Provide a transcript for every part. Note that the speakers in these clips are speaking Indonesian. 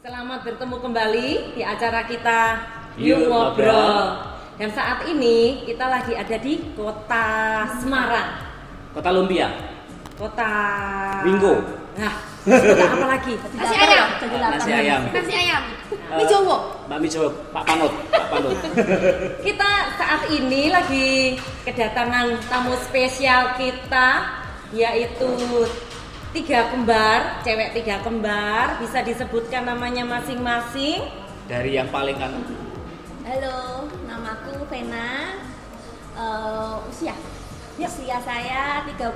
Selamat bertemu kembali di acara kita Yuk Ngobrol. Dan saat ini kita lagi ada di kota Semarang, Kota Lumpia, kota Wingko. Nah, kota apa lagi? Nasi ayam. Nasi ayam. Nasi ayam. Mie Jowo. Mbak Mi Jawa, Pak Panut. Kita saat ini lagi kedatangan tamu spesial kita, yaitu tiga kembar, cewek tiga kembar. Bisa disebutkan namanya masing-masing. Dari yang paling kan Halo, namaku Vena. Usia saya 35.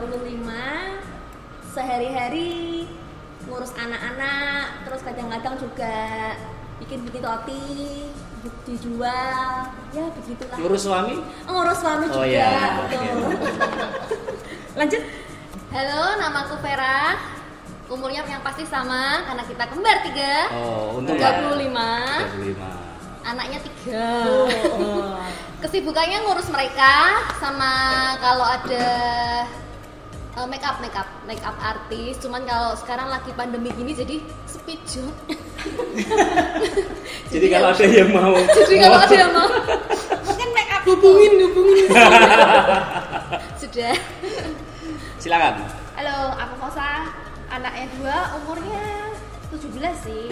Sehari-hari ngurus anak-anak, terus kadang-kadang juga bikin roti dijual. Ya begitulah. ngurus suami? Ngurus suami Oh, juga. iya. Betul. Lanjut. Halo, namaku Vera. Umurnya yang pasti sama karena kita kembar 3. Oh, untung 35. 35. Anaknya 3. Kesibukannya ngurus mereka sama kalau ada make up artis. Cuman kalau sekarang lagi pandemi gini jadi speed job. Jadi kalau ada yang mau. Mungkin make up hubungin. Sudah. Silakan. Halo, aku Fosa. Anaknya 2, umurnya 17 sih.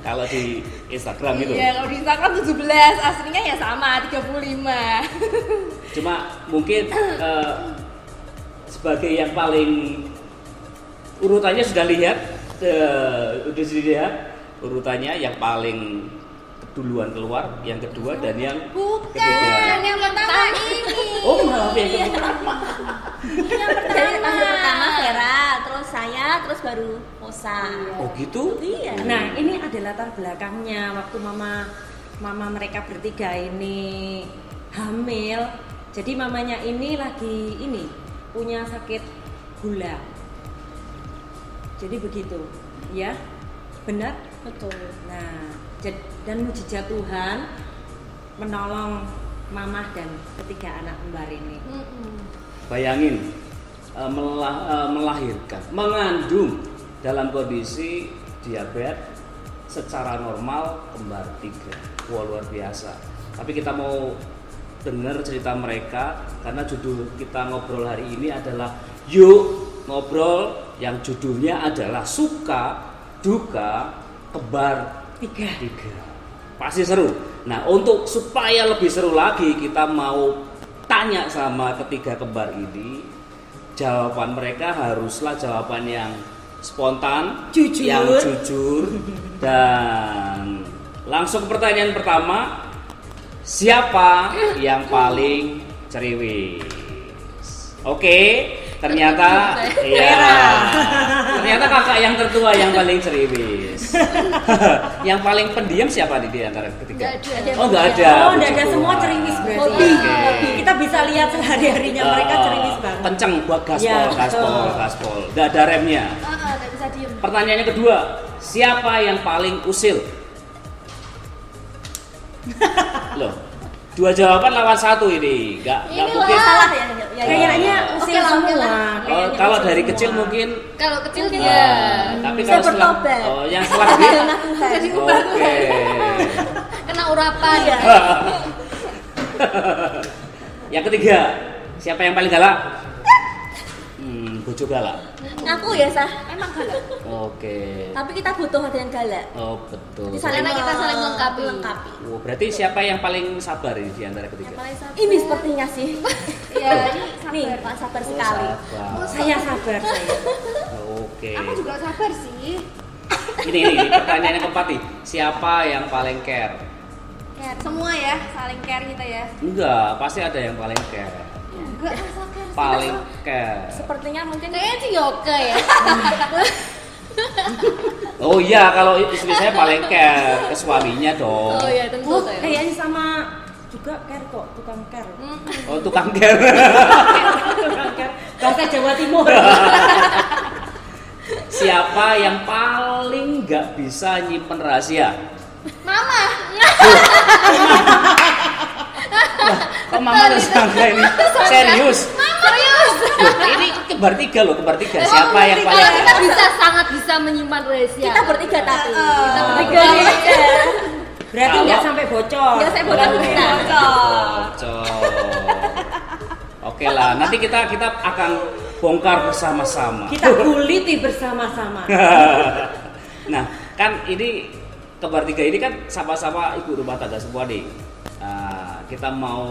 Kalau di Instagram itu. Iya, kalau di Instagram 17, aslinya ya sama 35. Cuma mungkin sebagai yang paling urutannya sudah lihat urutannya yang paling duluan keluar, yang kedua dan yang Bukan, ketiga. yang pertama ini. Oh, malah yang pertama. Yang pertama Vera, terus saya, terus baru Fosa. Oh gitu? Iya. Nah, ini ada latar belakangnya waktu mama mereka bertiga ini hamil. Jadi mamanya ini lagi punya sakit gula. Jadi begitu, ya? Benar? Betul. Nah, dan mujizat Tuhan menolong mama dan ketiga anak kembar ini. Bayangin melahirkan, mengandung dalam kondisi diabetes secara normal kembar 3. Wah, luar biasa. Tapi kita mau dengar cerita mereka karena judul kita ngobrol hari ini adalah Yuk Ngobrol, yang judulnya adalah Suka Duka Kembar 3. Pasti seru. Nah, untuk supaya lebih seru lagi, kita mau tanya sama ketiga kembar ini. Jawaban mereka haruslah jawaban yang spontan, Jujur. yang jujur. Dan langsung ke pertanyaan pertama, siapa yang paling ceriwis? Oke, ternyata ternyata kakak yang tertua yang paling ceriwis. Yang paling pendiam siapa nih di antara ketiga? Nggak ada. Oh, nggak ada. Oh, udah ada semua ceriwis berarti. Hobi. Oke. Kita bisa lihat sehari-harinya mereka ceriwis banget. Kenceng buat gaspol, Ya, gaspol. Nggak ada remnya. Nggak bisa diem. Pertanyaannya kedua, siapa yang paling usil? Loh, 2 jawaban lawan 1 ini. Nggak mungkin. Salah ya. Kayaknya usil Oke lah, oke semua. lah. Oh, Kayaknya kalau usil dari semua. kecil mungkin. Kalau kecil Ah, dia. tapi Saya kalau setelah bertobat. yang setelah gede. Jadi Oke. kena urapan. Yang ketiga, siapa yang paling galak? Bojo galak. Ngaku ya Sah, emang galak. Oke. Tapi kita butuh ada yang galak. Oh, betul. Karena kita saling melengkapi. Oh, berarti siapa yang paling sabar ini di antara ketiga? Ini sepertinya sih. Iya, ini Pak sabar Oh, sekali. sabar. Saya sabar saya. Oke. Aku juga sabar sih. Ini pertanyaan yang keempat nih. Siapa yang paling care? Care. Semua ya, saling care kita ya. Enggak, pasti ada yang paling care. Enggak rasa care. Paling care. Sepertinya mungkin kayaknya sih yoga ya. Oh iya, kalau istri saya paling care ke suaminya dong. Oh iya, tentu Oh, saya. kayaknya sama juga care kok, tukang care. Oh, tukang care. Tukang care. Bahasa Jawa Timur. Siapa yang paling nggak bisa nyimpen rahasia? Mama. Kok mama tersangka ini? Serius? Serius. Ini kembar tiga loh, kembar tiga. Siapa yang Kalau paling? kita sangat bisa menyimpan rahasia. Kita bertiga tapi. Kita bertiga. Berarti Kalau- nggak sampai bocor. Nggak sampai bocor. Bocor. Oke lah, nanti kita akan bongkar bersama-sama. Kita kuliti bersama-sama. Nah, kan ini kembar tiga ini kan sama-sama ibu rumah tangga semua nih. Kita mau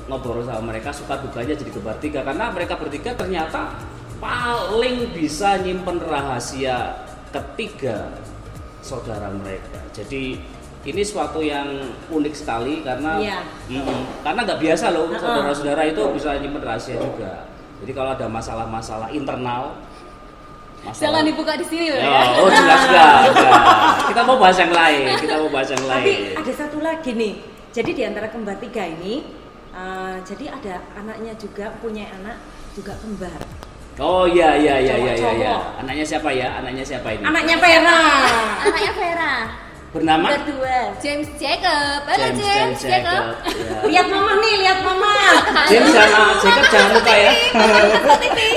ngobrol sama mereka suka dukanya jadi kembar tiga karena mereka bertiga ternyata paling bisa nyimpen rahasia ketiga saudara mereka. Jadi ini suatu yang unik sekali karena Iya. karena nggak biasa loh saudara-saudara itu bisa nyimpen rahasia juga. Jadi kalau ada masalah-masalah internal, Jangan dibuka di sini loh ya. oh jelas enggak. Kita mau bahas yang lain. Tapi ada satu lagi nih. Jadi di antara kembar tiga ini, jadi ada anaknya juga, punya anak juga kembar. Oh iya. Cowok-cowok. Anaknya siapa ya? Anaknya siapa ini? Anaknya Vera. Anaknya Vera. Bernama Berdua. James Jacob. Halo James Jacob. Ya. Lihat mama nih, lihat mama. James sama Jacob jangan lupa ya.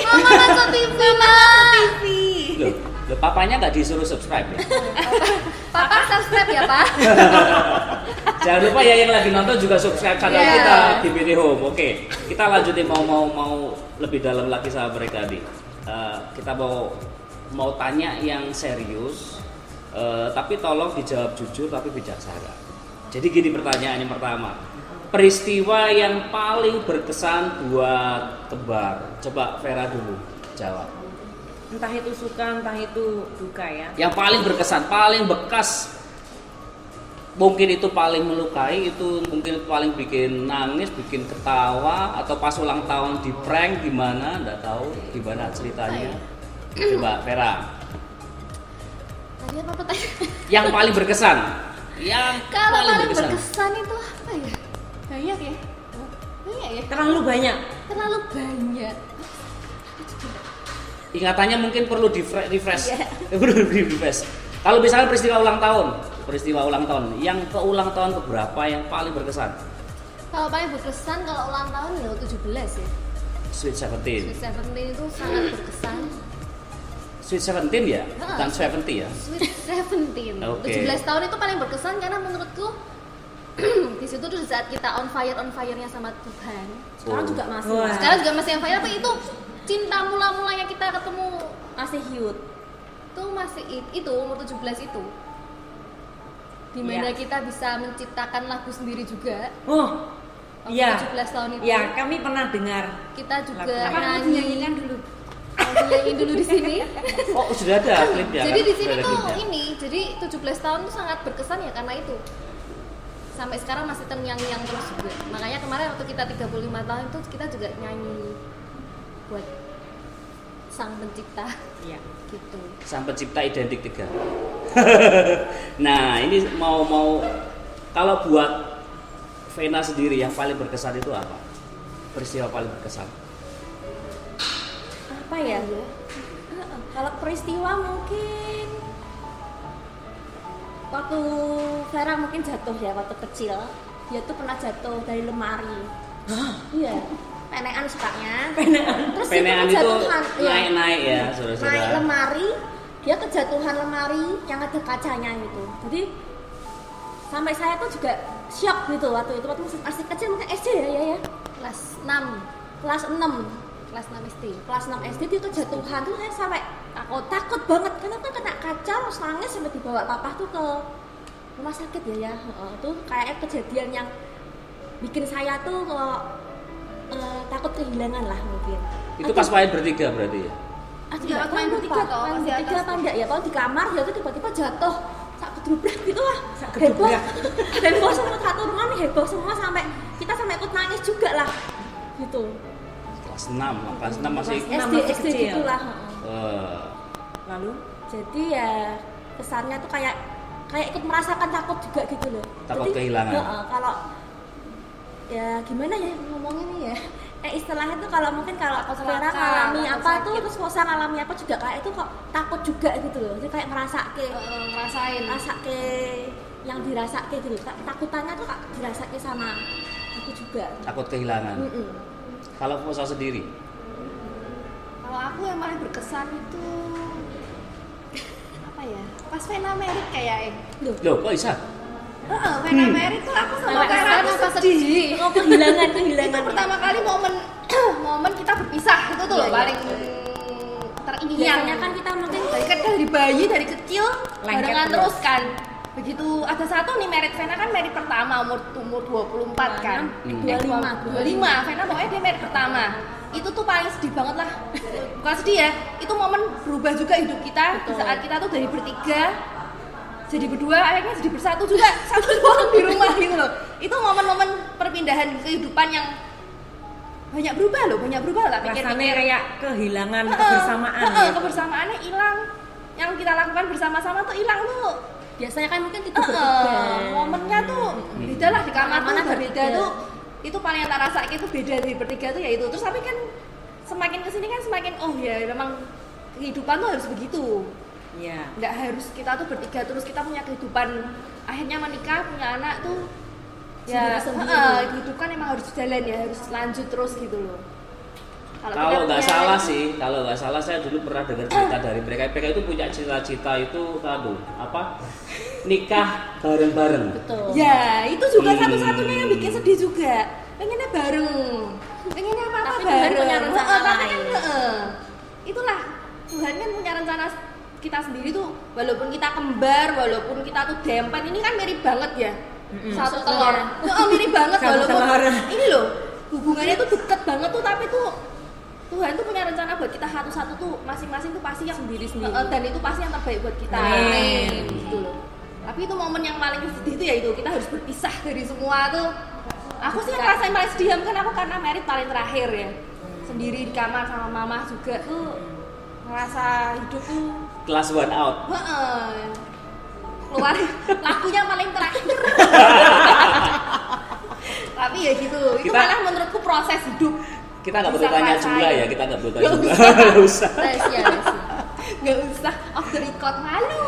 Mama masuk TV. Loh, papanya nggak disuruh subscribe ya? Papa subscribe ya Pak. Jangan lupa ya yang lagi nonton juga subscribe channel Yeah. kita di BD Home. Oke, kita lanjutin mau lebih dalam lagi sama mereka nih. Kita mau tanya yang serius, tapi tolong dijawab jujur tapi bijaksana. Jadi gini pertanyaan yang pertama, peristiwa yang paling berkesan buat kembar. Coba Vera dulu jawab. Entah itu suka, entah itu duka ya. Yang paling berkesan, paling bekas, mungkin itu paling melukai, itu mungkin paling bikin nangis, bikin ketawa, atau pas ulang tahun di prank gimana, nggak tahu gimana ceritanya. Coba Vera, Tadi apa pertanyaan? yang paling berkesan, Kalau paling berkesan itu apa ya? Banyak ya. Banyak ya. Terlalu banyak. Terlalu banyak. Ingatannya mungkin perlu refresh. Perlu refresh. Kalau misalnya peristiwa ulang tahun, yang ke ulang tahun keberapa yang paling berkesan? Kalau paling berkesan kalau ulang tahun ya 17 ya. Sweet 17. Sweet 17 itu sangat berkesan. Sweet 17 ya? Bukan 70 ya? Sweet 17. Oke. 17 tahun itu paling berkesan karena menurutku di situ tuh saat kita on fire-nya sama Tuhan. Sekarang juga masih. Wah. Sekarang juga masih on fire, tapi itu cinta mula-mulanya kita ketemu Masih hiut. tuh masih itu umur 17 itu. Dimana Iya. kita bisa menciptakan lagu sendiri juga. Oh, Waktu iya. 17 tahun itu. Ya, kami pernah dengar. Kita juga Lagu. nyanyikan dulu. Nyanyiin dulu di sini. Oh sudah ada klipnya. Jadi kan? di sini Sudah ada tuh klipnya. ini, jadi 17 tahun tuh sangat berkesan ya karena itu. Sampai sekarang masih terngiang-ngiang terus juga. Makanya kemarin waktu kita 35 tahun itu kita juga nyanyi buat sang pencipta Iya. gitu. Sang pencipta identik 3. Nah ini mau kalau buat Vena sendiri yang paling berkesan itu apa? Peristiwa paling berkesan? Apa ya? Kalau peristiwa mungkin waktu Vera mungkin jatuh ya waktu kecil. Dia tuh pernah jatuh dari lemari. Iya. Penean sukanya. Terus dia Penean itu kejatuhan. Iya. naik-naik ya Naik saudara-saudara. lemari, dia kejatuhan lemari yang ada kacanya itu. Jadi sampai saya tuh juga shock gitu waktu itu masih kecil mungkin SD ya. Kelas 6, Kelas 6. kelas 6 SD. Kelas 6 SD dia kejatuhan tuh saya sampai takut banget karena kan kena kaca terus nangis sampai dibawa papa tuh ke rumah sakit ya. Tuh kayak kejadian yang bikin saya tuh takut kehilangan lah mungkin. Itu pas main bertiga berarti ya? Iya, aku main bertiga kalau di atas. apa enggak ya? Kalau di kamar dia tuh tiba-tiba jatuh sak kedrubrak gitu lah. Sak Heboh. kedrubrak. Heboh semua satu rumah nih heboh semua sampai kita sampai ikut nangis juga lah. Gitu. Kelas 6 lah, kelas 6 masih Kelas enam SD masih SD kecil. gitulah. Lalu Jadi ya kesannya tuh kayak ikut merasakan takut juga gitu loh. Takut Jadi, kehilangan. kalau ya gimana ya ngomongnya nih ya. Istilahnya tuh kalau mungkin kalau Vera Celaka, ngalami takut apa tuh sakit. terus Fosa ngalami apa juga kayak itu kok takut juga gitu loh. Jadi kayak ngerasake Ngerasain. yang dirasake gitu. Takutannya tuh kak dirasake sama aku juga. takut kehilangan. Mm-mm. Kalau Fosa sendiri? aku yang paling berkesan itu apa ya? Pas Vena merit kayaknya. Loh, kok bisa? Vena merit tuh aku sama Vera tuh sedih. Oh, kehilangan Itu pertama kali momen kita berpisah itu tuh loh paling teringat. Biasanya kan kita mungkin dari bayi dari kecil Lengket barengan terus. terus kan. Begitu ada satu nih merit Vena kan merit pertama umur 24 kan. 25. Vena pokoknya dia merit pertama. Itu tuh paling sedih banget lah. Bukan sedih ya, itu momen berubah juga hidup kita. Di saat kita tuh dari bertiga jadi berdua, akhirnya jadi bersatu juga, satu orang di rumah gitu loh. Itu momen-momen perpindahan kehidupan yang banyak berubah lah. Rasanya kayak kehilangan kebersamaan. Kebersamaannya hilang. Yang kita lakukan bersama-sama tuh hilang tuh. biasanya kan mungkin tidur bertiga. Momennya tuh beda lah di kamar tuh udah beda tuh. Itu paling yang tak rasain itu beda di bertiga tuh ya itu. Terus tapi kan semakin kesini kan semakin oh ya memang kehidupan tuh harus begitu. Iya. Nggak harus kita tuh bertiga terus kita punya kehidupan akhirnya menikah punya anak tuh ya kehidupan emang harus jalan ya harus lanjut terus gitu loh. Kalau nggak salah sih, kalau nggak salah saya dulu pernah dengar cerita dari mereka itu punya cita-cita itu nikah bareng-bareng. Betul. Ya itu juga satu-satunya yang bikin sedih juga. Pengennya bareng, pengennya apa-apa Tapi bareng. Tuhan punya rencana Tapi lain. kan itulah Tuhan kan punya rencana kita sendiri tuh. Walaupun kita kembar, walaupun kita tuh dempet, ini kan mirip banget ya. Satu telur. Mirip banget walaupun ini loh hubungannya tuh deket banget tuh tapi tuh Tuhan tuh punya rencana buat kita satu-satu tuh masing-masing tuh pasti yang sendiri-sendiri dan itu pasti yang terbaik buat kita. Amin. Gitu loh. Tapi itu momen yang paling sedih itu ya itu kita harus berpisah dari semua tuh. Aku sih ngerasain paling sedih kan aku karena merit paling terakhir ya. Sendiri di kamar sama mama juga tuh ngerasa hidup tuh Class one out. Keluar lakunya paling terakhir. Tapi ya gitu, itu malah menurutku proses hidup. Kita nggak perlu tanya jumlah ya, kita nggak perlu tanya jumlah. Nggak usah. Nggak usah off the record malu.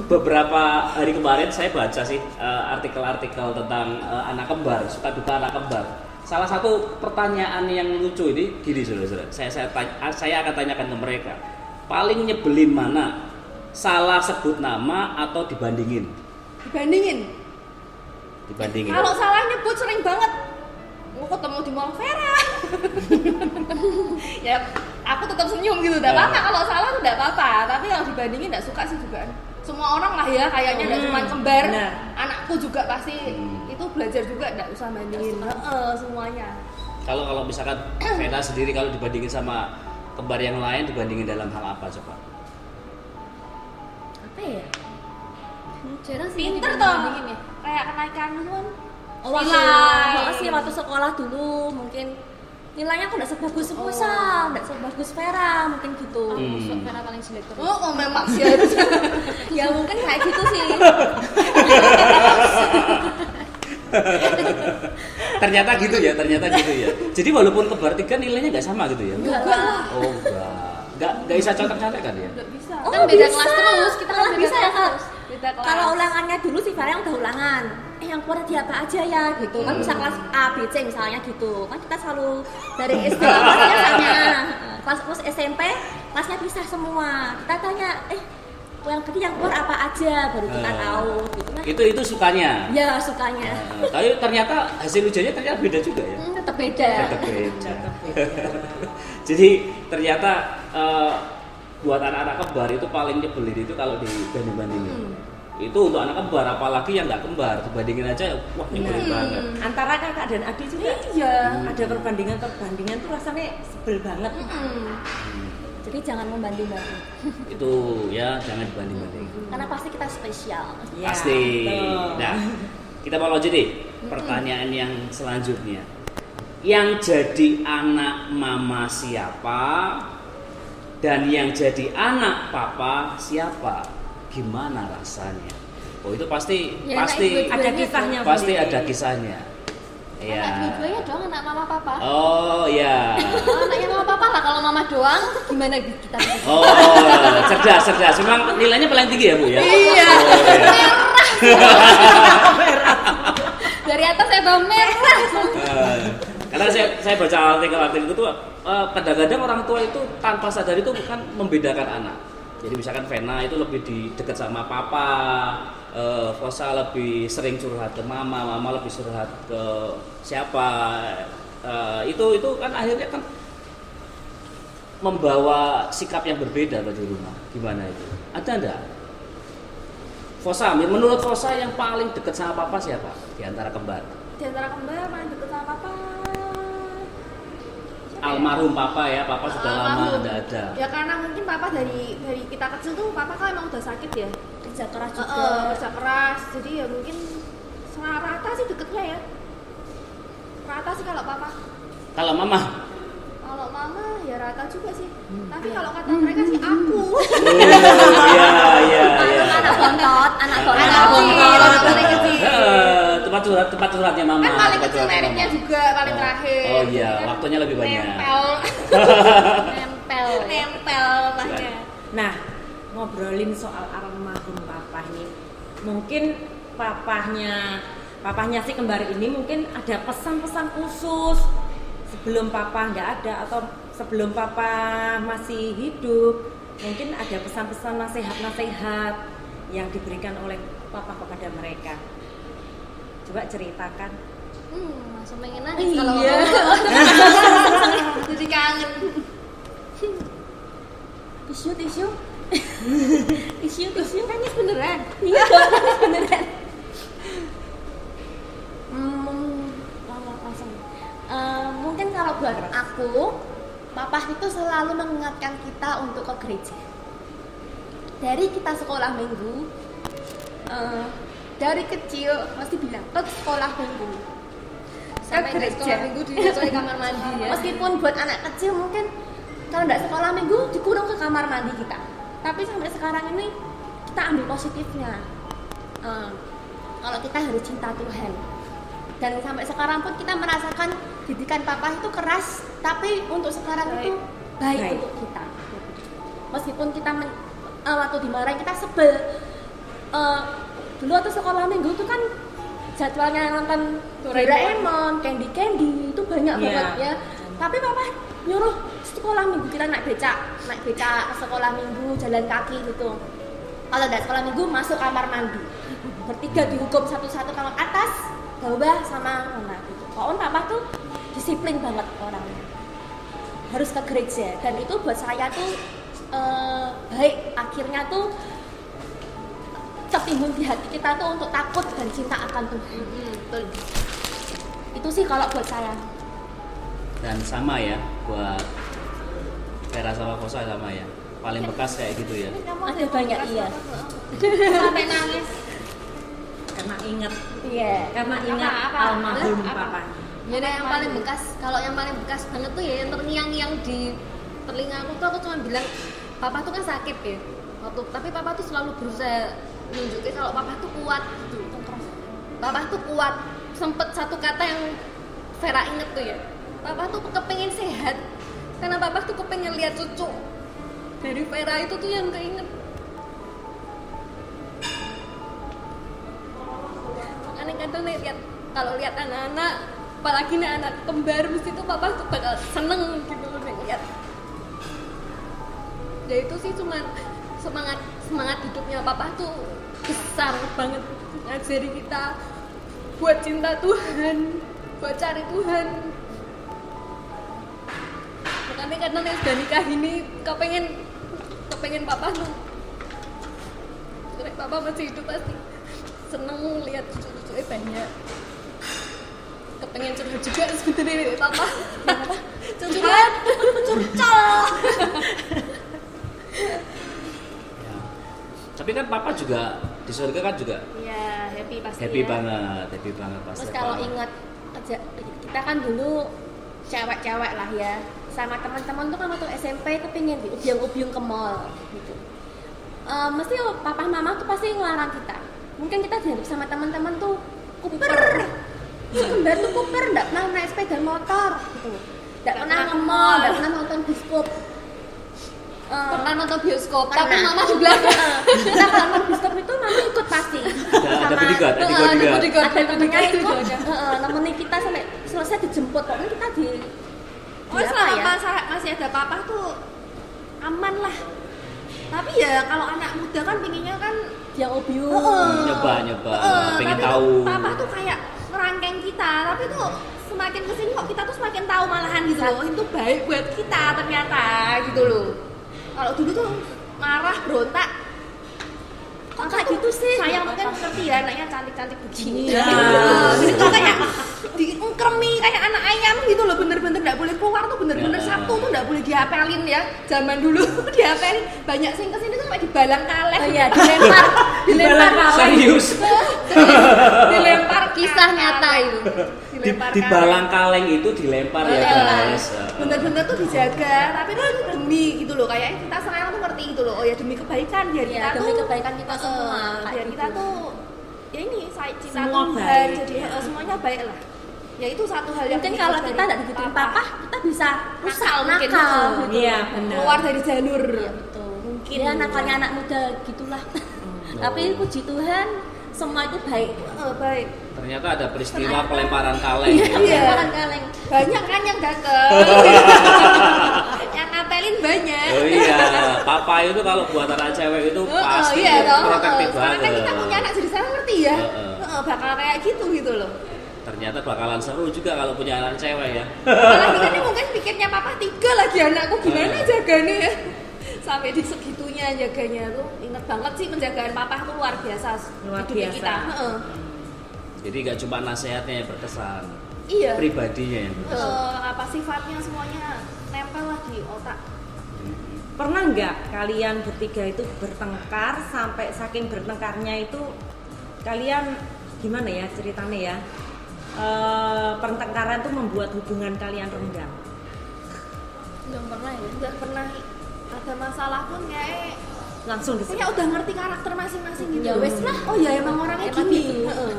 Beberapa hari kemarin saya baca sih artikel-artikel tentang anak kembar, suka duka anak kembar. Salah satu pertanyaan yang lucu ini gini saudara-saudara, saya akan tanyakan ke mereka. Paling nyebelin mana? Salah sebut nama atau dibandingin? Dibandingin. Kalau salah nyebut sering banget. Mau ketemu di Mall Vera. Ya, aku tetap senyum gitu. Enggak apa-apa kalau salah tuh enggak apa-apa, tapi kalau dibandingin enggak suka sih juga. Semua orang lah ya kayaknya enggak cuma kembar. Benar. Anakku juga pasti itu belajar juga enggak usah bandingin. Semuanya. Kalau misalkan Vena sendiri kalau dibandingin sama kembar yang lain dibandingin dalam hal apa coba? Apa ya? Jarang sih pinter toh. Kayak kenaikan kan. Waktu sekolah dulu mungkin nilainya aku nggak sebagus Musa, nggak sebagus Vera, mungkin gitu. Vera paling jelek terus. Memang sih Ya mungkin kayak gitu sih. ternyata gitu ya. Jadi walaupun kembar tiga nilainya nggak sama gitu ya? Enggak lah. Oh nggak bisa contek-contekan ya? Nggak bisa. Kan beda kelas terus, kita kan Malah bisa ya Kak. Beda kelas. Kalau ulangannya dulu sih Vera yang udah ulangan. Yang keluar di apa aja ya gitu. Kan bisa kelas A, B, C misalnya gitu. Kan kita selalu dari SD kelasnya sama. Kelas SMP kelasnya pisah semua. Kita tanya, yang tadi yang keluar apa aja baru kita tahu gitu kan. Itu sukanya. Ya, sukanya. Tapi ternyata hasil ujiannya ternyata beda juga ya. Tetap beda. Jadi ternyata buat anak-anak kembar itu paling nyebelin itu kalau dibanding-bandingin. Itu untuk anak kembar, apalagi yang nggak kembar dibandingin aja, wah nyebelin banget. Antara kakak dan adik juga ada perbandingan tuh rasanya sebel banget. Jadi jangan membanding-banding. Itu ya jangan dibanding-banding. Karena pasti kita spesial. Ya, Pasti. betul. Nah, kita mau lanjut nih pertanyaan yang selanjutnya. Yang jadi anak mama siapa? Dan yang jadi anak papa siapa? Gimana rasanya? Oh itu pasti ada kisahnya. Pasti ada kisahnya. Iya. Anak dua-duanya dong anak mama papa. Oh ya. Anaknya mama papa lah kalau mama doang gimana kita? Oh cerdas. Memang nilainya paling tinggi ya Bu ya. Iya. Oh, Dari atas saya bawa merah. Karena saya baca artikel itu kadang-kadang orang tua itu tanpa sadar itu kan membedakan anak. Jadi misalkan Vena itu lebih dekat sama papa, Fosa lebih sering curhat ke mama lebih curhat ke siapa. Itu kan akhirnya kan membawa sikap yang berbeda di rumah. Gimana itu? Ada enggak? Fosa, menurut Fosa yang paling dekat sama papa siapa di antara kembar? Di antara kembar paling dekat sama papa. Almarhum papa ya, papa sudah lama enggak ada. Ya karena mungkin papa dari kita kecil tuh papa kan emang udah sakit ya. Kerja keras juga. Kerja keras. Jadi ya mungkin rata sih deketnya ya. Rata sih kalau papa. Kalau mama? Kalau mama ya rata juga sih. Tapi kalau kata mereka sih aku. Iya. Anak bontot. Tempat curhatnya mama. Kan paling kecil meritnya juga paling terakhir. Oh iya, waktunya lebih banyak. Nempel makanya. Nah, ngobrolin soal almarhum papa ini, mungkin papahnya si kembar ini mungkin ada pesan-pesan khusus sebelum papa nggak ada atau sebelum papa masih hidup, mungkin ada pesan-pesan nasihat-nasihat yang diberikan oleh papa kepada mereka. Coba ceritakan. Langsung pengen nangis kalau Jadi kangen. Tisu. Nangis beneran. Iya, nangis beneran. Langsung. Mungkin kalau buat aku, papa itu selalu mengingatkan kita untuk ke gereja. Dari kita sekolah minggu, dari kecil mesti bilang ke sekolah minggu. sampai Ke di sekolah minggu di kamar mandi ya. Meskipun buat anak kecil mungkin kalau nggak sekolah minggu dikurung ke kamar mandi kita. Tapi sampai sekarang ini kita ambil positifnya. Kalau kita harus cinta Tuhan. Dan sampai sekarang pun kita merasakan didikan papa itu keras, tapi untuk sekarang itu baik untuk kita. Meskipun kita waktu dimarahin kita sebel. Dulu waktu sekolah minggu itu kan jadwalnya nonton Doraemon, Candy itu banyak banget ya. Tapi papa nyuruh sekolah minggu kita naik becak ke sekolah minggu, jalan kaki gitu. Kalau tidak sekolah minggu masuk kamar mandi. Bertiga dihukum satu-satu kamar atas, bawah sama mana gitu. Pokoknya papa tuh disiplin banget orangnya. Harus ke gereja dan itu buat saya tuh baik. Akhirnya tuh ketimbun di hati kita tuh untuk takut dan cinta akan Tuhan. Betul. Itu sih kalau buat saya. Dan sama ya buat Vera sama Kosa sama ya. Paling bekas kayak gitu ya. Ada banyak iya. Sampai nangis. Karena ingat Karena ingat almarhum papa. Jadi yang paling bekas, kalau yang paling bekas banget tuh ya yang terngiang-ngiang di telinga aku tuh aku cuma bilang papa tuh kan sakit ya. Tapi papa tuh selalu berusaha nunjukin kalau papa tuh kuat gitu. Papa tuh kuat. Sempet satu kata yang Vera inget tuh ya. Papa tuh kepengen sehat. Karena papa tuh kepengen lihat cucu. Dari Vera itu tuh yang keinget. Makanya kadang kalau lihat anak-anak, apalagi nih anak kembar, mesti tuh papa tuh bakal seneng gitu loh lihat. Ya itu sih cuma semangat hidupnya papa tuh besar banget, ngajari kita buat cinta Tuhan, buat cari Tuhan. Makanya kadang yang sudah nikah ini kepengen papa tuh, papa masih hidup pasti seneng lihat cucu-cucunya banyak. Kepengen curhat juga sebenarnya dari papa. Curhat. Ya. Tapi kan papa juga di surga kan juga. Iya, happy pasti. Happy ya. banget pasti. Terus kalau ingat kita kan dulu cewek-cewek lah ya, sama teman-teman tuh kan waktu SMP kepingin diubyung-ubyung ke mall gitu. Mesti papa mama tuh pasti ngelarang kita. Mungkin kita dianggap sama teman-teman tuh kuper. Kembar tuh kuper, nggak pernah naik sepeda motor gitu, nggak pernah nge-mall, nggak pernah nonton bioskop. Pernah nonton bioskop, tapi Pernah. mama di belakang. Kita kalau nonton bioskop itu mama ikut pasti. Ada bodyguard, ada Ada bodyguard. bodyguard. Ada temennya Itu ikut, ada. nemenin kita sampai selesai dijemput. Pokoknya kita di Oh, apa selama ya? masih ada papa tuh aman lah. Tapi ya kalau anak muda kan pinginnya kan Dia obius. Nyoba, pengen tapi tahu. tuh papa tuh kayak ngerangkeng kita, tapi tuh semakin kesini kok kita tuh semakin tahu malahan gitu loh. Itu baik buat kita ternyata gitu loh. Kalau dulu tuh marah, berontak. Kok kayak gitu sih? Sayang mungkin ngerti ya anaknya cantik-cantik begini. Iya. Jadi tuh kayak diengkremi kayak anak ayam gitu loh, bener-bener nggak boleh keluar tuh, bener-bener Ya. Sabtu tuh nggak boleh diapelin ya. Zaman dulu diapelin, banyak sing kesini tuh sampai dibalang kaleng. Oh iya, dilempar. Serius. dilempar Kisah nyata itu. Di balang kaleng itu dilempar ya guys. Bener-bener tuh dijaga, tapi kan demi gitu loh, kayak kita sekarang tuh ngerti gitu loh. Oh ya demi kebaikan biar kita Iya, demi tuh kebaikan kita semua. biar Kayak kita gitu. tuh ya ini cinta Semua Tuhan, baik. jadi semuanya baik lah. Ya itu satu hal yang Mungkin penting kalau dari kita tidak digituin papa, kita bisa rusak Nakal mungkin. nakal. gitu. Iya, benar. keluar dari jalur. Iya, betul. Mungkin. Ya nakalnya anak muda gitulah. Tapi puji Tuhan semua itu baik. Baik. Ternyata ada peristiwa pelemparan kaleng. Iya. Kaleng. Banyak kan yang dateng. yang ngapelin banyak. Oh iya, papa itu kalau buat anak cewek itu pasti iya dong. protektif Karena kan banget. kita punya anak jadi sekarang ngerti ya. Bakal kayak gitu loh. Ternyata bakalan seru juga kalau punya anak cewek ya. Apalagi kan ini mungkin pikirnya papa 3 lagi anakku gimana jaganya ya. Sampai di segitunya jaganya tuh. Ingat banget sih penjagaan papa tuh luar biasa. Luar hidupnya biasa. kita. Jadi gak cuma nasihatnya yang berkesan, Iya. pribadinya yang berkesan. Apa sifatnya semuanya nempel lah di otak. Pernah nggak kalian bertiga itu bertengkar sampai saking bertengkarnya itu kalian gimana ya ceritanya ya? Pertengkaran itu membuat hubungan kalian renggang. Belum pernah ya. Nggak pernah ada masalah pun kayak Langsung kayak disebut. udah ngerti karakter masing-masing gitu. Ya wes lah. Oh ya emang orangnya Emang gini. gitu. Heeh.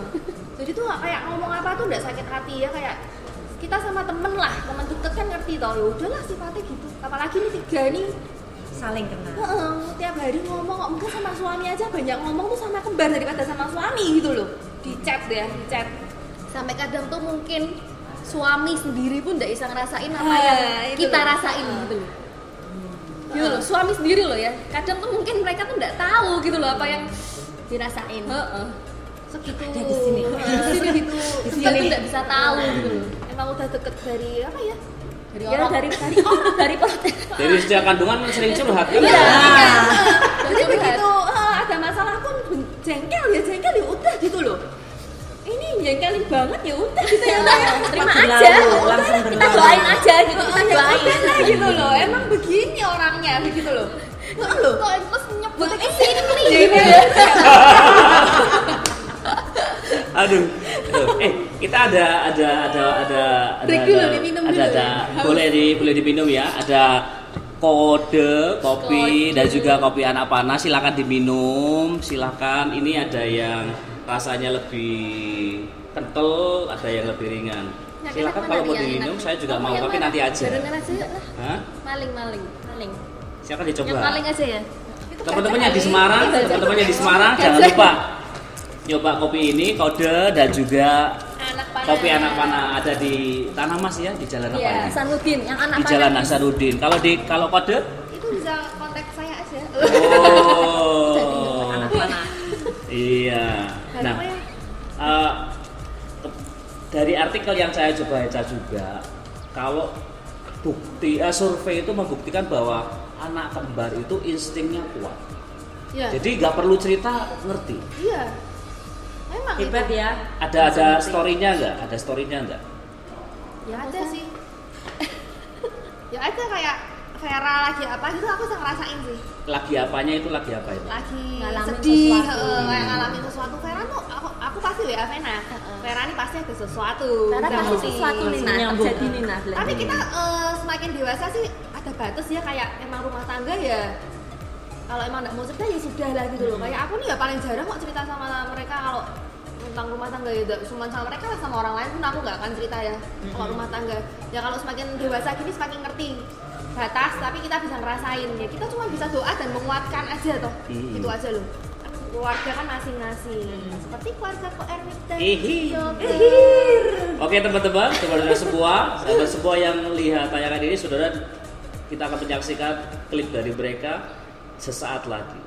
Jadi tuh nggak kayak ngomong apa tuh nggak sakit hati ya, kayak kita sama temen lah, temen deket kan ngerti tau, ya udahlah sifatnya gitu. Apalagi nih 3 nih, Saling kenal. tiap hari ngomong, kok mungkin sama suami aja banyak ngomong tuh sama kembar daripada sama suami gitu loh. Di chat ya, di chat. Sampai kadang tuh mungkin suami sendiri pun nggak bisa ngerasain apa Ah, yang itu kita loh. rasain gitu loh. Gitu loh, suami sendiri loh ya. Kadang tuh mungkin mereka tuh nggak tahu gitu loh apa yang Dirasain. heeh. Segitu. Ada di sini. Segitu. Kita tuh nggak bisa tahu gitu loh. Emang udah deket dari apa ya? Dari Ya orang. dari protes. Dari setiap kandungan sering curhat kan? Iya. Jadi Curhat. begitu ada masalah pun jengkel ya udah gitu loh. Ini jengkelin banget ya udah gitu ya. Terima Berlalu, aja. langsung Kita berlalu. doain aja gitu. Kita Ya doain. udah lah gitu loh. Emang begini orangnya begitu loh. Loh. Kok terus nyebut Buat sini Gitu nih. ya. Aduh. Kita ada Break dulu, diminum dulu ya. boleh diminum ya. Ada kode kopi dan juga kopi anak panas, silakan diminum. Silakan, ini ada yang rasanya lebih kental, ada yang lebih ringan. Yang Silakan enak kalau mana mau nih, yang diminum, enak? saya juga Oh, mau, yang tapi mana? nanti aja. Barengan aja yuk lah. Hah? Maling. Silakan dicoba. Yang maling aja ya. Teman-temannya di Semarang, teman-temannya di Semarang jangan lupa nyoba kopi ini, kode dan juga Anak panas. kopi anak panah, ada di Tanah Mas ya, di Jalan apa Iya, ini? Hasanuddin yang anak Di Jalan Nasaruddin. Kalau kode? Itu bisa kontak saya aja. Oh. Anak panah. Iya. Nah, Apa ya? dari artikel yang saya coba baca juga, kalau bukti survei itu membuktikan bahwa anak kembar itu instingnya kuat. Iya. Jadi nggak perlu cerita, ngerti. Iya. Memang Hebat itu. ya. Ada story-nya nggak? Ada story-nya nggak? Ya ada sih. Ya ada kayak Vera lagi apa gitu aku bisa ngerasain sih. Lagi apanya itu lagi apa itu? Lagi Ngalamin sedih, sesuatu. kayak ngalamin sesuatu. Vera tuh aku pasti WA Vena. Vera ini pasti ada sesuatu. Karena Udah pasti ngerti. sesuatu nih nah Nyambung. terjadi nih nah. Tapi kita semakin dewasa sih ada batas ya, kayak emang rumah tangga ya. Kalau emang nggak mau cerita ya sudah lah gitu loh. Kayak aku nih ya paling jarang kok cerita sama mereka kalau tentang rumah tangga ya cuma sama mereka lah, sama orang lain pun aku nggak akan cerita ya kalau rumah tangga. Ya kalau semakin dewasa gini semakin ngerti batas, tapi kita bisa ngerasain ya, kita cuma bisa doa dan menguatkan aja toh. Gitu aja loh. Kan keluarga kan masing-masing. Seperti keluarga Ko Erwita. Oke teman-teman, saudara semua yang lihat tayangan ini, saudara, kita akan menyaksikan klip dari mereka sesaat lagi.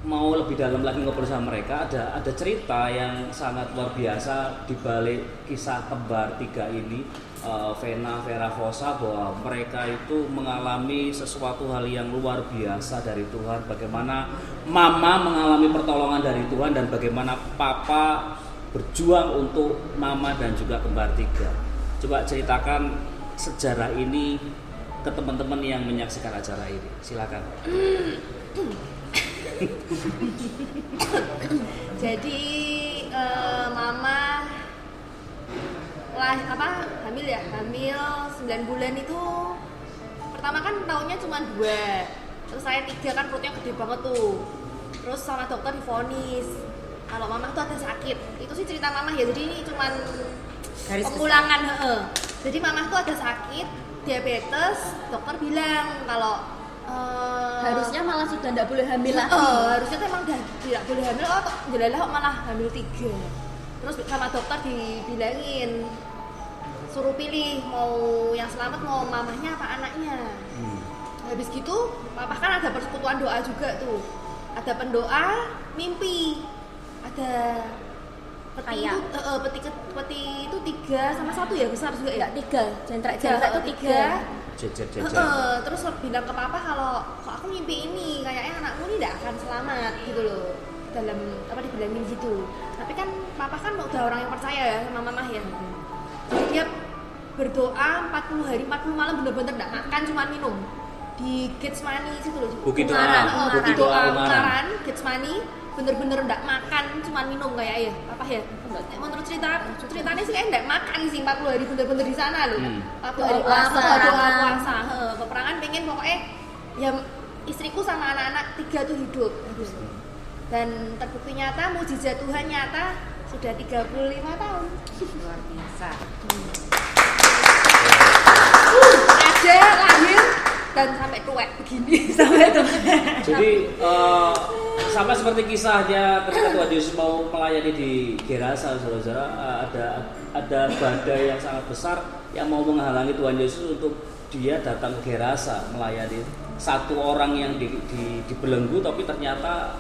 mau lebih dalam lagi ngobrol sama mereka, ada cerita yang sangat luar biasa di balik kisah kembar tiga ini, Vena, Vera, Fosa, bahwa mereka itu mengalami sesuatu hal yang luar biasa dari Tuhan. Bagaimana mama mengalami pertolongan dari Tuhan dan bagaimana papa berjuang untuk mama dan juga kembar tiga. Coba ceritakan sejarah ini ke teman-teman yang menyaksikan acara ini. Silakan. Jadi mama hamil 9 bulan itu pertama kan tahunnya cuma 2, terus saya 3 kan perutnya gede banget tuh, terus sama dokter divonis kalau mama tuh ada sakit. Itu sih cerita mama ya, jadi ini cuman pengulangan. Jadi mama tuh ada sakit diabetes, dokter bilang kalau harusnya malah sudah tidak boleh hamil lagi. Harusnya tuh emang tidak boleh hamil, jelalah malah hamil 3. Terus sama dokter dibilangin suruh pilih mau yang selamat, mau mamahnya apa anaknya. Habis gitu papa kan ada persekutuan doa juga tuh, ada pendoa mimpi, ada peti itu 3 sama 1 ya, besar juga ya, 3 jentrak itu 3. Terus bilang ke papa kalau kok aku mimpi ini kayaknya anakmu ini tidak akan selamat gitu loh, dalam dibilangin gitu. Tapi kan papa kan udah orang yang percaya ya sama mama ya, jadi dia berdoa 40 hari 40 malam bener-bener tidak makan, cuma minum di Getsemani situ loh, Bukit Ungaran, Getsemani, bener-bener tidak makan, cuma minum kayak apa ya. Menurut ceritanya sih kayak tidak makan sih 40 hari bener-bener di sana loh. 40 hari puasa. Peperangan pengen pokoknya ya istriku sama anak-anak 3 tuh hidup. Dan terbukti nyata, mujizat Tuhan nyata sudah 35 tahun. Luar biasa. Ada lahir dan sampai tuwek begini. Sampai tuh. Jadi sama seperti kisahnya ketika Tuhan Yesus mau melayani di Gerasa, saudara-saudara, ada badai yang sangat besar yang mau menghalangi Tuhan Yesus untuk dia datang ke Gerasa melayani satu orang yang dibelenggu, tapi ternyata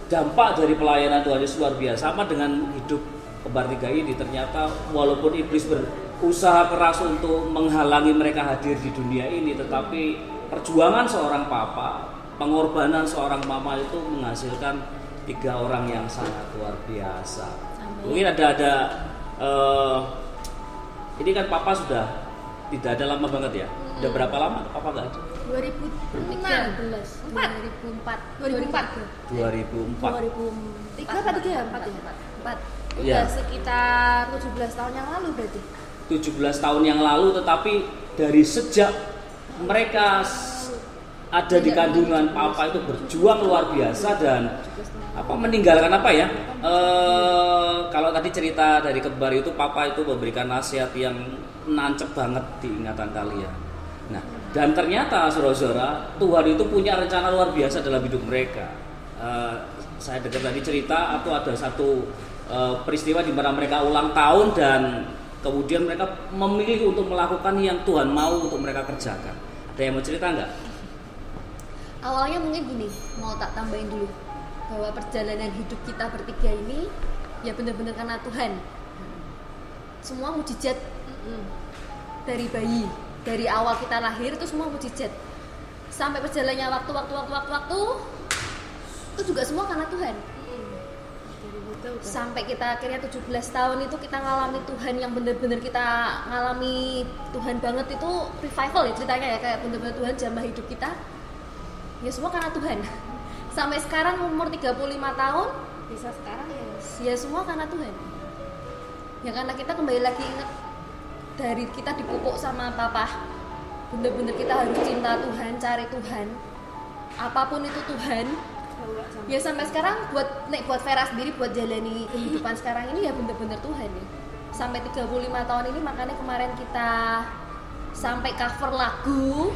dampak dari pelayanan Tuhan Yesus luar biasa. Sama dengan hidup kembar 3 ini, ternyata walaupun iblis berusaha keras untuk menghalangi mereka hadir di dunia ini, tetapi perjuangan seorang papa, pengorbanan seorang mama itu menghasilkan 3 orang yang sangat luar biasa. Mungkin ada ini kan papa sudah tidak ada lama banget ya. Udah berapa lama papa nggak ada? 2004. 3 apa 3 ya? 4 ya? Udah sekitar 17 tahun yang lalu berarti. 17 tahun yang lalu, tetapi dari sejak mereka ada di kandungan papa itu berjuang luar biasa dan meninggalkan kalau tadi cerita dari kembar itu, papa itu memberikan nasihat yang nancep banget di ingatan kalian. Nah, dan ternyata saudara-saudara, Tuhan itu punya rencana luar biasa dalam hidup mereka. Saya dengar tadi cerita atau ada satu peristiwa di mana mereka ulang tahun dan kemudian mereka memilih untuk melakukan yang Tuhan mau untuk mereka kerjakan. Ada yang mau cerita nggak? Awalnya mungkin gini, mau tak tambahin dulu bahwa perjalanan hidup kita bertiga ini ya benar-benar karena Tuhan. Semua mujizat dari bayi, dari awal kita lahir itu semua mujizat. Sampai perjalanannya waktu itu juga semua karena Tuhan. Sampai kita akhirnya 17 tahun itu kita ngalami Tuhan yang benar-benar kita ngalami Tuhan banget, itu revival ya ceritanya ya, kayak benar-benar Tuhan jamah hidup kita. Ya semua karena Tuhan. Sampai sekarang umur 35 tahun Bisa sekarang ya semua karena Tuhan. Ya karena kita kembali lagi ingat dari kita dipupuk sama papa, bener-bener kita harus cinta Tuhan, cari Tuhan, apapun itu Tuhan. Ya sampai sekarang buat Vera sendiri, buat jalani kehidupan sekarang ini ya bener-bener Tuhan ya. Sampai 35 tahun ini, makanya kemarin kita sampai cover lagu,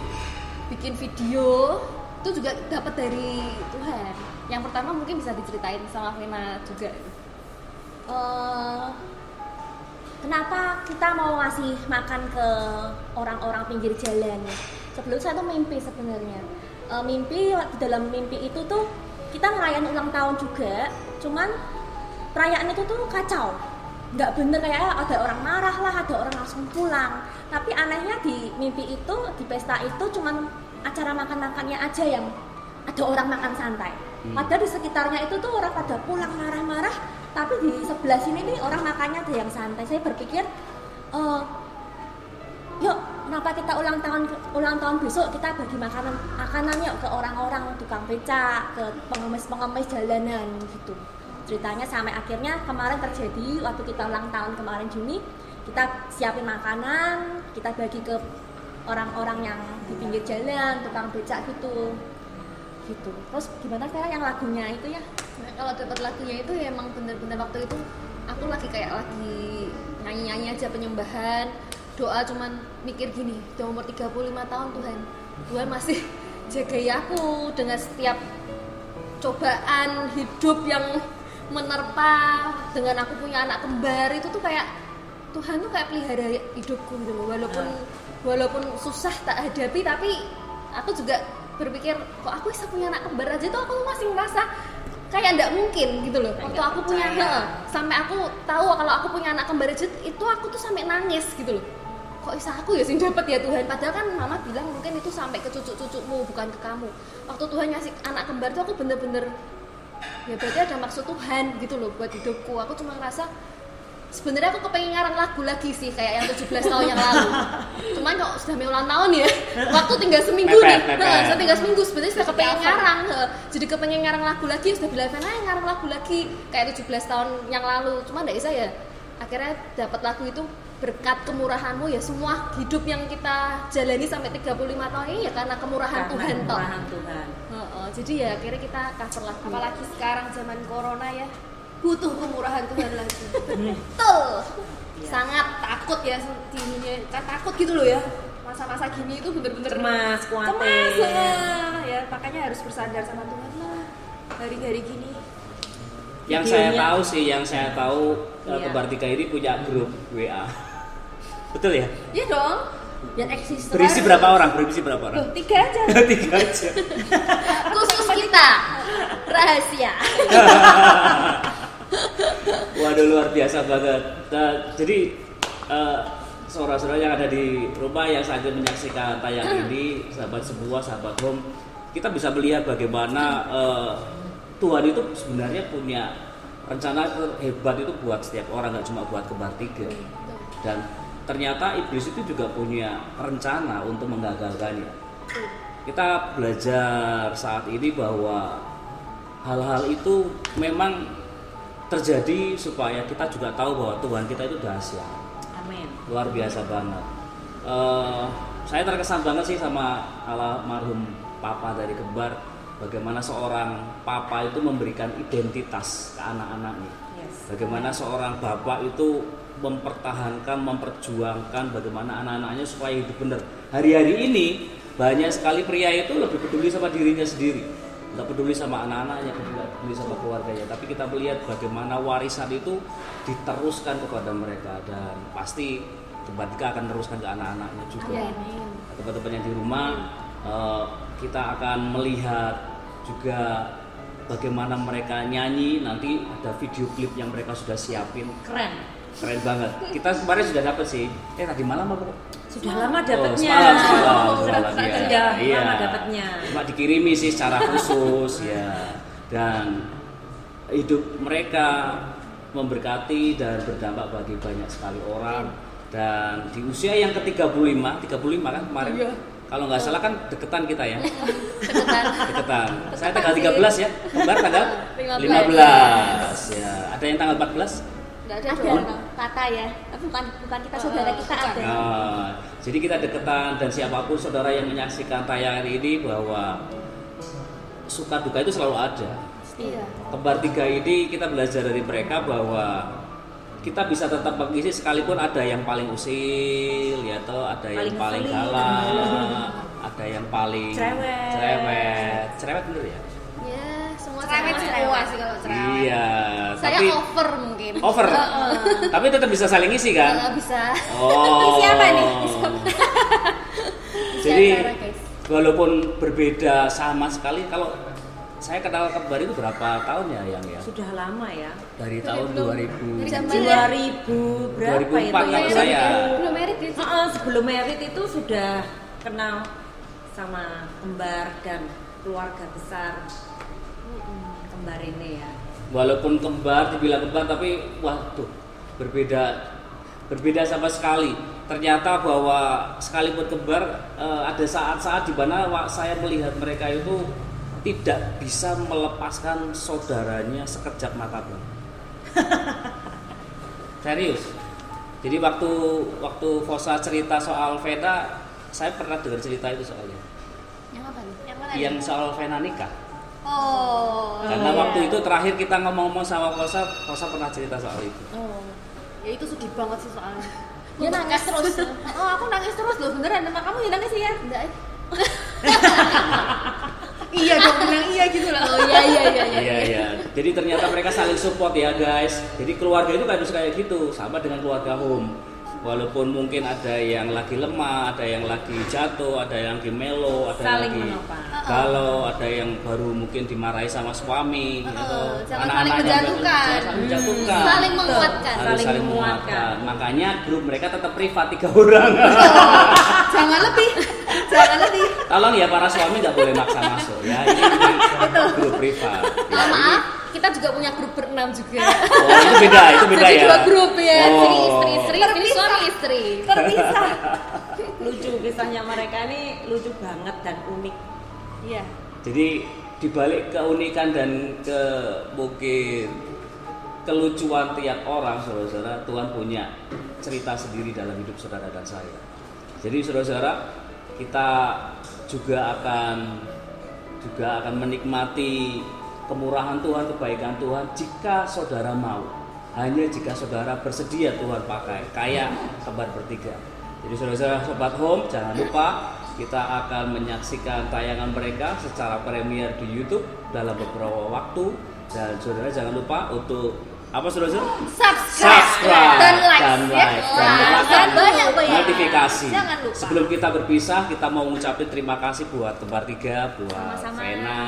bikin video, itu juga dapat dari Tuhan. Yang pertama mungkin bisa diceritain sama Vena juga. Kenapa kita mau ngasih makan ke orang-orang pinggir jalan? Sebelum saya tuh mimpi sebenarnya. Mimpi di dalam mimpi itu tuh kita ngerayain ulang tahun juga, cuman perayaan itu tuh kacau, nggak bener, kayak ada orang marah lah, ada orang langsung pulang. Tapi anehnya di mimpi itu, di pesta itu cuman acara makan-makannya aja yang ada orang makan santai. Padahal di sekitarnya itu tuh orang pada pulang marah-marah, tapi di sebelah sini nih orang makannya ada yang santai. Saya berpikir, yuk kenapa kita ulang tahun besok kita bagi makanan yuk ke orang-orang tukang becak, ke pengemis jalanan gitu. Ceritanya sampai akhirnya kemarin terjadi waktu kita ulang tahun kemarin Juni, kita siapin makanan, kita bagi ke orang-orang yang di pinggir jalan, tukang becak gitu. Terus gimana sekarang yang lagunya itu ya? Nah, kalau dapat lagunya itu ya emang bener-bener waktu itu aku lagi nyanyi-nyanyi aja penyembahan, doa, cuman mikir gini, udah umur 35 tahun Tuhan masih jagai aku dengan setiap cobaan hidup yang menerpa, dengan aku punya anak kembar itu tuh kayak Tuhan tuh kayak pelihara hidupku gitu loh. Walaupun susah tak hadapi, tapi aku juga berpikir kok aku bisa punya anak kembar aja tuh aku masih merasa kayak nggak mungkin gitu loh. Waktu aku punya sampai aku tahu kalau aku punya anak kembar aja itu aku tuh sampai nangis gitu loh. Kok bisa aku ya sing dapat ya Tuhan, padahal kan mama bilang mungkin itu sampai ke cucu-cucumu bukan ke kamu. Waktu Tuhan ngasih anak kembar tuh aku bener-bener ya berarti ada maksud Tuhan gitu loh buat hidupku. Aku cuma ngerasa sebenarnya aku kepengen ngarang lagu lagi sih kayak yang 17 tahun yang lalu. Cuman kok sudah mau ulang tahun ya, waktu tinggal seminggu nih. Saya tinggal seminggu sebenarnya sudah kepengen ngarang. Jadi kepengen ngarang lagu lagi, sudah bilang Vena ngarang lagu lagi kayak 17 tahun yang lalu. Cuman enggak bisa ya. akhirnya dapat lagu itu berkat kemurahanmu ya, semua hidup yang kita jalani sampai 35 tahun ini ya karena kemurahan Tuhan toh. Kemurahan Tuhan. Jadi ya akhirnya kita cover lagu. Apalagi sekarang zaman corona ya, butuh kemurahan Tuhan lagi. Betul. Ya. Sangat Takut ya di dunia, kan takut gitu loh ya. Masa-masa gini itu bener-bener Cemas, kuatir. cemas ya, makanya harus bersandar sama Tuhan lah hari-hari gini. Yang saya tahu Iya. Kembar 3 ini punya grup WA. Betul ya? Iya dong. Dan eksis. Berisi berapa orang? Loh, 3 aja. 3 aja. khusus kita rahasia. Waduh, luar biasa banget. Nah, jadi saudara-saudara yang ada di rumah yang saat ini menyaksikan tayang ini, sahabat semua, sahabat home, kita bisa melihat bagaimana Tuhan itu sebenarnya punya rencana hebat itu buat setiap orang, nggak cuma buat Kembar 3. Dan ternyata iblis itu juga punya rencana untuk menggagalkannya. Kita belajar saat ini bahwa hal-hal itu memang terjadi supaya kita juga tahu bahwa Tuhan kita itu dahsyat. Amin. Luar biasa banget. Saya terkesan banget sih sama almarhum papa dari Kembar, bagaimana seorang papa itu memberikan identitas ke anak-anaknya. Yes. Bagaimana seorang bapak itu mempertahankan, memperjuangkan bagaimana anak-anaknya supaya hidup benar. Hari-hari ini banyak sekali pria itu lebih peduli sama dirinya sendiri, nggak peduli sama anak-anaknya, nggak peduli sama keluarganya. Tapi kita melihat bagaimana warisan itu diteruskan kepada mereka, dan pasti Kembar 3 akan meneruskan ke anak-anaknya juga. Teman-teman yang di rumah, kita akan melihat juga bagaimana mereka nyanyi. Nanti ada video klip yang mereka sudah siapin. Keren banget. Kita kemarin sudah dapat sih. Tadi malam apa? Sudah lama dapatnya. Semalam ya. Sudah Iya. lama dapatnya. Cuma dikirimi sih secara khusus ya. Dan hidup mereka memberkati dan berdampak bagi banyak sekali orang. Dan di usia yang ke-35 kan kemarin. Iya. Kalau nggak salah kan deketan kita ya. Deketan. Saya tanggal 13 ya. Kembar tanggal 15. 15 ya. Ada yang tanggal 14? Nggak ada Ada dong. Tata ya, bukan kita saudara kita ada. Nah, jadi kita deketan, dan siapapun saudara yang menyaksikan tayangan ini bahwa suka duka itu selalu ada. Iya. Kembar 3 ini kita belajar dari mereka bahwa kita bisa tetap mengisi sekalipun ada yang paling usil ya toh, ada yang paling galak, ada yang paling cerewet bener ya? Ya, semua Cerewet semua sih kalau cerewet. Iya, Saya tapi over mungkin. over. Tapi tetap bisa saling isi kan? Nggak bisa. Oh. Siapa nih? Jadi Acara, guys. walaupun berbeda sama sekali, kalau saya kenal Kembar itu berapa tahun ya yang ya? Sudah lama ya. Dari tahun 2000. Zaman 2000 berapa 2004 itu kalau ya? saya. Belum merit ya? Sebelum merit itu sudah kenal sama Kembar dan keluarga besar Kembar ini ya. Walaupun kembar, dibilang kembar, tapi waduh, berbeda sama sekali. Ternyata bahwa sekalipun kembar, ada saat-saat di mana saya melihat mereka itu tidak bisa melepaskan saudaranya sekejap mata pun. Serius. Jadi waktu Fosa cerita soal Vena, saya pernah dengar cerita itu soalnya. Yang apa nih? Yang mana? Yang soal Vena nikah. Oh. Karena iya. waktu itu terakhir kita ngomong-ngomong sama Fosa pernah cerita soal itu. Oh. Ya itu sedih banget sih soalnya. Dia nangis terus. Oh, aku nangis terus loh, beneran. Sama kamu ya nangis sih ya? Enggak. Iya dong, bilang iya gitu loh. Oh iya. Iya. Jadi ternyata mereka saling support ya guys. Jadi keluarga itu harus kayak gitu, sama dengan keluarga home. Walaupun mungkin ada yang lagi lemah, ada yang lagi jatuh, ada yang lagi melo, ada Saling yang lagi menopang. galau, ada yang baru mungkin dimarahi sama suami, gitu. Jangan Anak-anak saling yang menjatuhkan. jangan saling menjatuhkan. Saling menguatkan. Harus Saling saling menguatkan. menguatkan. Makanya grup mereka tetap privat 3 orang. Jangan lebih. Jangan lebih. Tolong ya para suami nggak boleh maksa masuk ya. Ini grup privat. Ya, Maaf, kita juga punya grup berenam juga. Oh, itu beda Jadi ya. 2 grup ya. Oh. Jadi istri-istri, ini suami istri. Terpisah. Lucu kisahnya mereka ini, lucu banget dan unik. Iya. Jadi dibalik keunikan dan ke mungkin kelucuan tiap orang, saudara-saudara, Tuhan punya cerita sendiri dalam hidup saudara dan saya. Jadi saudara-saudara, kita juga akan menikmati kemurahan Tuhan, kebaikan Tuhan jika saudara mau. Hanya jika saudara bersedia Tuhan pakai, kayak kembar bertiga. Jadi saudara-saudara Sobat Home, jangan lupa kita akan menyaksikan tayangan mereka secara premier di YouTube dalam beberapa waktu. Dan saudara jangan lupa untuk apa saudara? Subscribe dan like, dan nyalakan banyak notifikasi. Jangan lupa. Sebelum kita berpisah, kita mau ngucapin terima kasih buat Kembar 3, buat Sama-sama. Vena,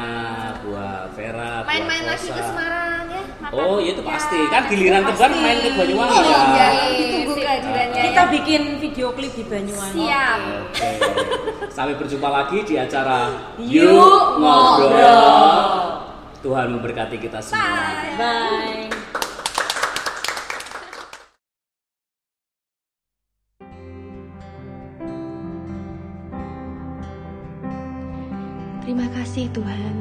buat Vera, Main-main buat lagi Rosa. ke Semarang ya. makan. Oh iya itu pasti, kan giliran Kembar main ke Banyuwangi Oh ya. iya, ditunggu kehadirannya. Kita bikin video klip di Banyuwangi. Siap. Oke. Sampai berjumpa lagi di acara Yuk Ngobrol. Tuhan memberkati kita semua. Bye. Terima kasih Tuhan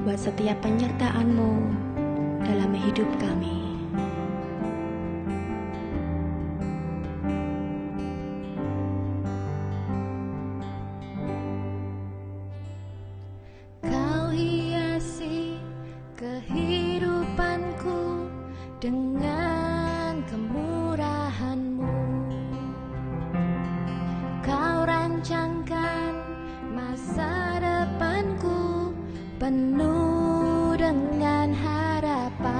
buat setiap penyertaan-Mu dalam hidup kami. Kau hiasi kehidupanku dengan kemurahan-Mu. Kau rancangkan masa depanku penuh dengan harapan.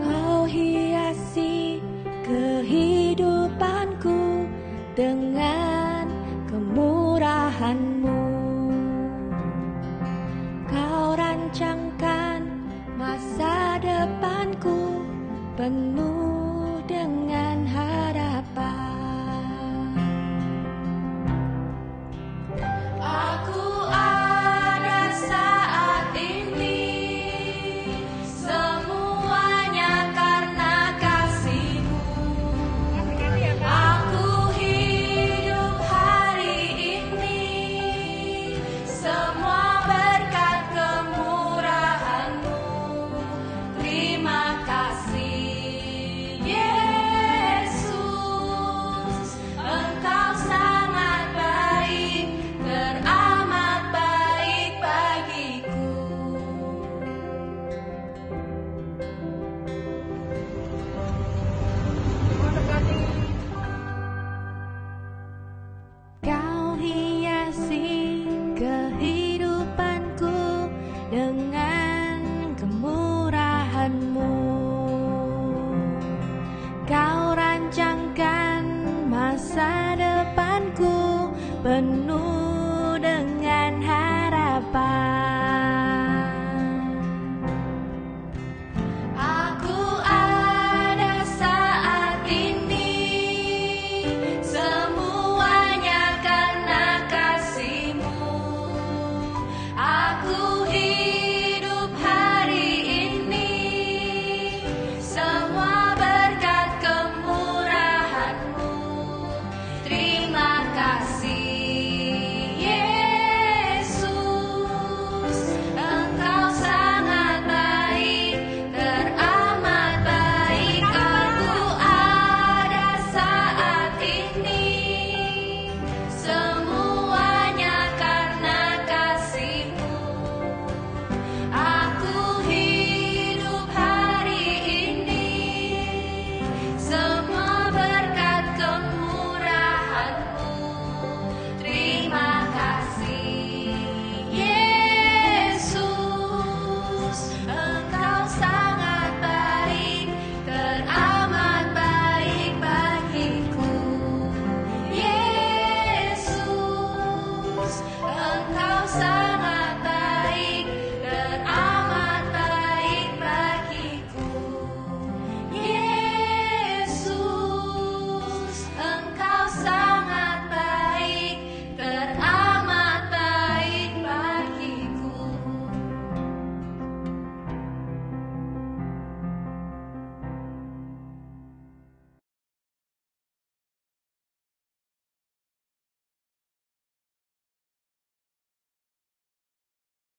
Kau hiasi kehidupanku dengan kemurahan-Mu. Kau rancangkan masa depanku penuh dengan harapan. Aku ada saat ini, semuanya karena kasih-Mu. Aku hidup hari ini, semua berkat kemurahan-Mu. Terima kasih Yesus, Engkau sangat baik, teramat baik bagiku. Kau hiasi kehidupanku dengan kemurahan-Mu. Kau rancangkan masa depanku penuh